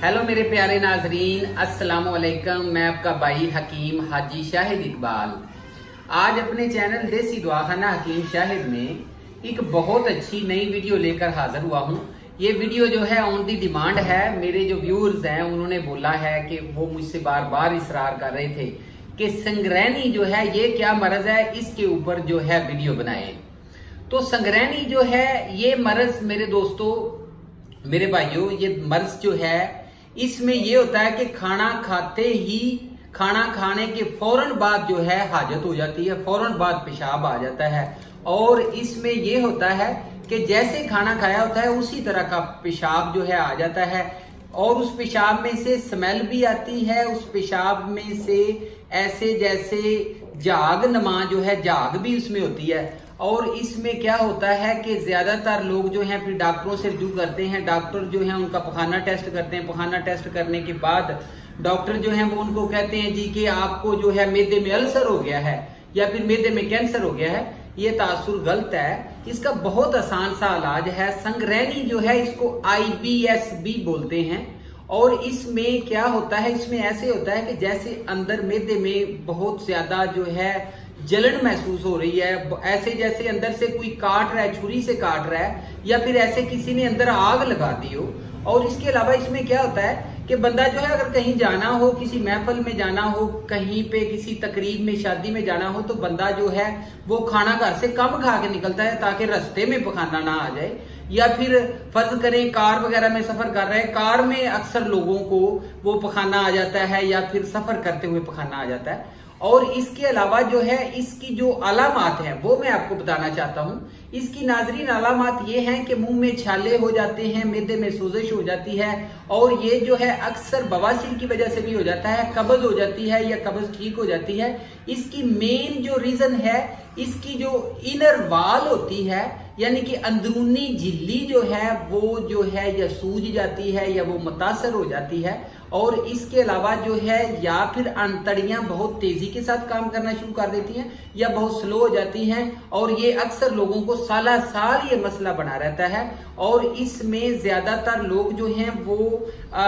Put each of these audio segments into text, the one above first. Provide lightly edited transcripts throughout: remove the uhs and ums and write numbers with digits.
Hello मेरे प्यारे नाजरीन, अस्सलाम वालेकुम। मैं आपका भाई हकीम हाजी शाहिद इकबाल आज अपने चैनल देसी दुआखाना हकीम शाहिद में एक बहुत अच्छी नई वीडियो लेकर हाजिर हुआ हूँ। ये वीडियो जो है ऑन दी डिमांड है। मेरे जो व्यूअर्स हैं उन्होंने बोला है कि वो मुझसे बार बार इसरार कर रहे थे कि संगरैनी जो है ये क्या मर्ज है, इसके ऊपर जो है वीडियो बनाए। तो संगरैनी जो है ये मर्ज मेरे दोस्तों, मेरे भाइयों, ये मर्ज जो है इसमें ये होता है कि खाना खाते ही, खाना खाने के फौरन बाद जो है हाजत हो जाती है, फौरन बाद पेशाब आ जाता है। और इसमें ये होता है कि जैसे खाना खाया होता है उसी तरह का पेशाब जो है आ जाता है। और उस पेशाब में से स्मेल भी आती है, उस पेशाब में से ऐसे जैसे झाग नमा जो है, झाग भी उसमें होती है। और इसमें क्या होता है कि ज्यादातर लोग जो हैं फिर डॉक्टरों से रुजू करते हैं। डॉक्टर जो है उनका पखाना टेस्ट करते हैं। पखाना टेस्ट करने के बाद डॉक्टर जो है वो उनको कहते हैं जी कि आपको जो है मैदे में अल्सर हो गया है या फिर मैदे में कैंसर हो गया है। ये तासुर गलत है। इसका बहुत आसान सा इलाज है। संगरैनी जो है इसको IBS भी बोलते हैं। और इसमें क्या होता है, इसमें ऐसे होता है कि जैसे अंदर मैदे में बहुत ज्यादा जो है जलन महसूस हो रही है, ऐसे जैसे अंदर से कोई काट रहा है, छुरी से काट रहा है, या फिर ऐसे किसी ने अंदर आग लगा दी हो। और इसके अलावा इसमें क्या होता है कि बंदा जो है अगर कहीं जाना हो, किसी महफिल में जाना हो, कहीं पे किसी तकरीब में, शादी में जाना हो, तो बंदा जो है वो खाना घर से कम खा के निकलता है ताकि रास्ते में पखाना ना आ जाए। या फिर फर्ज करें कार वगैरह में सफर कर रहे हैं, कार में अक्सर लोगों को वो पखाना आ जाता है या फिर सफर करते हुए पखाना आ जाता है। और इसके अलावा जो है इसकी जो अलामात हैं वो मैं आपको बताना चाहता हूं। इसकी नाजरीन अलामात ये हैं कि मुंह में छाले हो जाते हैं, मैदे में सोजिश हो जाती है, और ये जो है अक्सर बवासीर की वजह से भी हो जाता है, कब्ज हो जाती है या कब्ज ठीक हो जाती है। इसकी मेन जो रीजन है, इसकी जो इनर वाल होती है, यानी कि अंदरूनी झिल्ली जो है वो जो है या सूज जाती है या वो मुतासर हो जाती है। और इसके अलावा जो है या फिर अंतड़ियां बहुत तेजी के साथ काम करना शुरू कर देती हैं या बहुत स्लो हो जाती हैं। और ये अक्सर लोगों को साला साल ये मसला बना रहता है। और इसमें ज्यादातर लोग जो हैं वो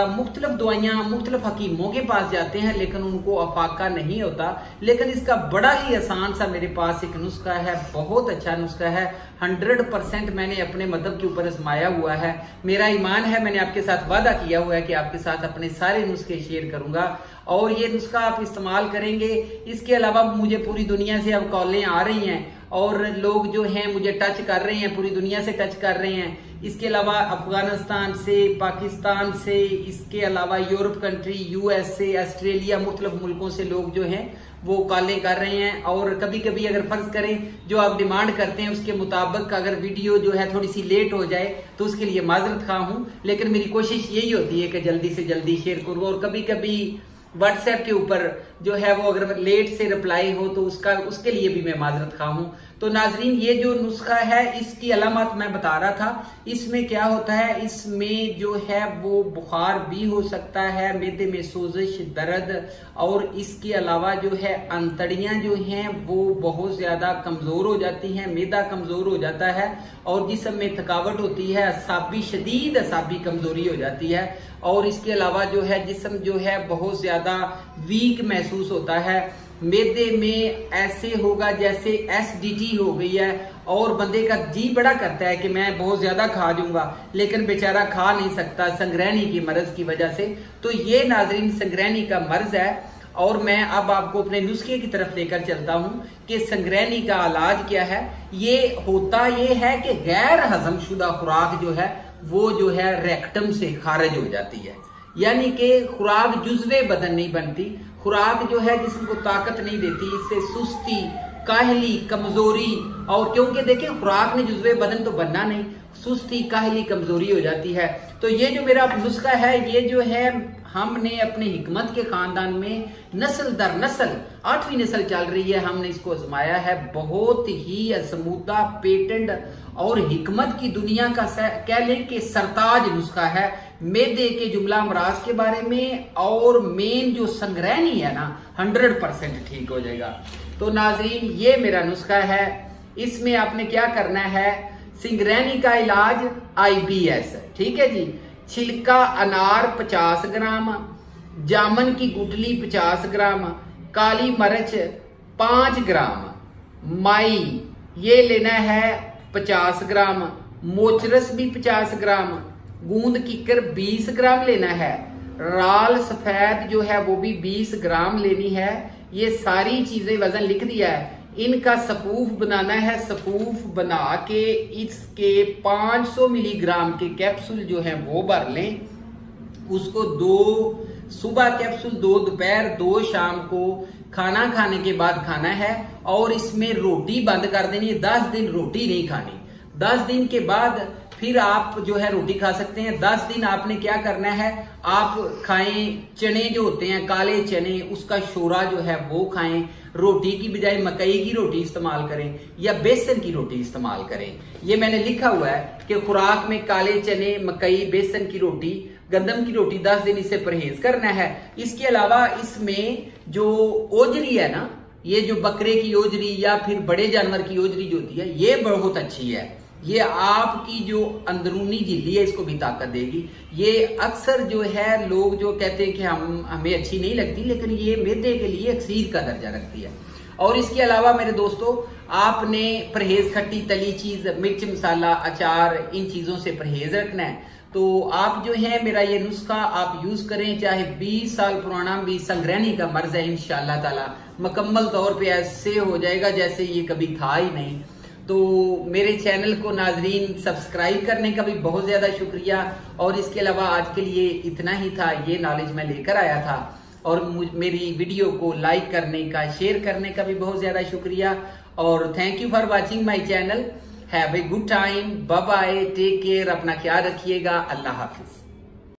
मुख्तलिफ दवाइयां, मुख्तलिफ हकीमों के पास जाते हैं, लेकिन उनको अफाका नहीं होता। लेकिन इसका बड़ा ही आसान सा मेरे पास एक नुस्खा है, बहुत अच्छा नुस्खा है। 100% मैंने अपने मदद के ऊपर आजमाया हुआ है। मेरा ईमान है, मैंने आपके साथ वादा किया हुआ है कि आपके साथ अपने सारे नुस्खे शेयर करूंगा और ये नुस्खा आप इस्तेमाल करेंगे। इसके अलावा मुझे पूरी दुनिया से अब कॉलें आ रही हैं और लोग जो हैं मुझे टच कर रहे हैं, पूरी दुनिया से टच कर रहे हैं। इसके अलावा अफगानिस्तान से, पाकिस्तान से, इसके अलावा यूरोप कंट्री, US से, ऑस्ट्रेलिया, मुख्तलिफ मुल्कों से लोग जो हैं वो कॉलें कर रहे हैं। और कभी कभी अगर फर्ज करें जो आप डिमांड करते हैं उसके मुताबिक अगर वीडियो जो है थोड़ी सी लेट हो जाए तो उसके लिए माजरत खा हूं, लेकिन मेरी कोशिश यही होती है कि जल्दी से जल्दी शेयर करूं। और कभी कभी व्हाट्सएप के ऊपर जो है वो अगर लेट से रिप्लाई हो तो उसके लिए भी मैं माजरत खा हूं। तो नाजरीन ये जो नुस्खा है इसकी अलामत मैं बता रहा था। इसमें क्या होता है, इसमें जो है वो बुखार भी हो सकता है, मैदे में सोजिश, दर्द, और इसके अलावा जो है अंतड़ियां जो हैं वो बहुत ज्यादा कमजोर हो जाती हैं, मैदा कमजोर हो जाता है और जिस्म में थकावट होती है, शदीद असाबी कमजोरी हो जाती है। और इसके अलावा जो है जिस्म जो है बहुत ज्यादा वीक महसूस होता है। मैदे में ऐसे होगा जैसे एसिडिटी हो गई है और बंदे का जी बड़ा करता है कि मैं बहुत ज्यादा खा जाऊंगा, लेकिन बेचारा खा नहीं सकता संगरैनी की मर्ज की वजह से। तो ये नाजरीन संगरैनी का मर्ज है। और मैं अब आपको अपने नुस्खे की तरफ लेकर चलता हूं कि संगरैनी का इलाज क्या है। ये होता ये है कि गैर हजम शुदा खुराक जो है वो जो है रेक्टम से खारिज हो जाती है, यानी कि खुराक जुज़्वे बदन नहीं बनती। खुराक जो है जिसम को ताकत नहीं देती, इससे सुस्ती, काहली, कमजोरी, और क्योंकि देखिए खुराक ने जुज़्वे बदन तो बनना नहीं, सुस्ती, काहली, कमजोरी हो जाती है। तो ये जो मेरा नुस्खा है ये जो है हमने अपने हिकमत के खानदान में नस्ल दर नस्ल 8वीं नस्ल चल रही है, हमने इसको आजमाया है। बहुत ही आजमूदा, पेटेंट और हिकमत की दुनिया का कह लें कि सरताज नुस्खा है मैदे के जुमला अमराज के बारे में। और मेन जो संगरैनी है ना 100% ठीक हो जाएगा। तो नाजरीन ये मेरा नुस्खा है। इसमें आपने क्या करना है, संगरैनी का इलाज IBS, ठीक है जी। छिलका अनार 50 ग्राम, जामन की गुठली 50 ग्राम, काली मिर्च 5 ग्राम, माई ये लेना है 50 ग्राम, मोचरस भी 50 ग्राम, गूंद कीकर 20 ग्राम लेना है, राल सफेद जो है वो भी 20 ग्राम लेनी है। ये सारी चीजें वजन लिख दिया है। इनका सफूफ बनाना है। सफूफ बना के इसके 500 मिलीग्राम के कैप्सूल जो है वो भर लें। उसको 2 सुबह कैप्सूल, 2 दोपहर, 2 शाम को खाना खाने के बाद खाना है। और इसमें रोटी बंद कर देनी है। 10 दिन रोटी नहीं खानी। 10 दिन के बाद फिर आप जो है रोटी खा सकते हैं। 10 दिन आपने क्या करना है, आप खाएं चने जो होते हैं काले चने, उसका शोरा जो है वो खाएं। रोटी की बजाय मकई की रोटी इस्तेमाल करें या बेसन की रोटी इस्तेमाल करें। ये मैंने लिखा हुआ है कि खुराक में काले चने, मकई, बेसन की रोटी, गंदम की रोटी 10 दिन इससे परहेज करना है। इसके अलावा इसमें जो ओजरी है ना, ये जो बकरे की ओजरी या फिर बड़े जानवर की ओजरी जो होती है, ये बहुत अच्छी है। ये आपकी जो अंदरूनी झिल्ली है इसको भी ताकत देगी। ये अक्सर जो है लोग जो कहते हैं कि हमें अच्छी नहीं लगती, लेकिन ये मैदे के लिए अक्सीर का दर्जा रखती है। और इसके अलावा मेरे दोस्तों, आपने परहेज खट्टी तली चीज, मिर्च मसाला, अचार, इन चीजों से परहेज रखना है। तो आप जो है मेरा ये नुस्खा आप यूज करें, चाहे 20 साल पुराना भी संग्रहणी का मर्ज है, इंशाअल्लाह ताला मुकम्मल तौर पे ऐसे हो जाएगा जैसे ये कभी था ही नहीं। तो मेरे चैनल को नाजरीन सब्सक्राइब करने का भी बहुत ज्यादा शुक्रिया। और इसके अलावा आज के लिए इतना ही था, ये नॉलेज मैं लेकर आया था। और मेरी वीडियो को लाइक करने का, शेयर करने का भी बहुत ज्यादा शुक्रिया। और thank you for watching my channel. Have a good time, bye bye, take care, अपना ख्याल रखिएगा, अल्लाह हाफिज।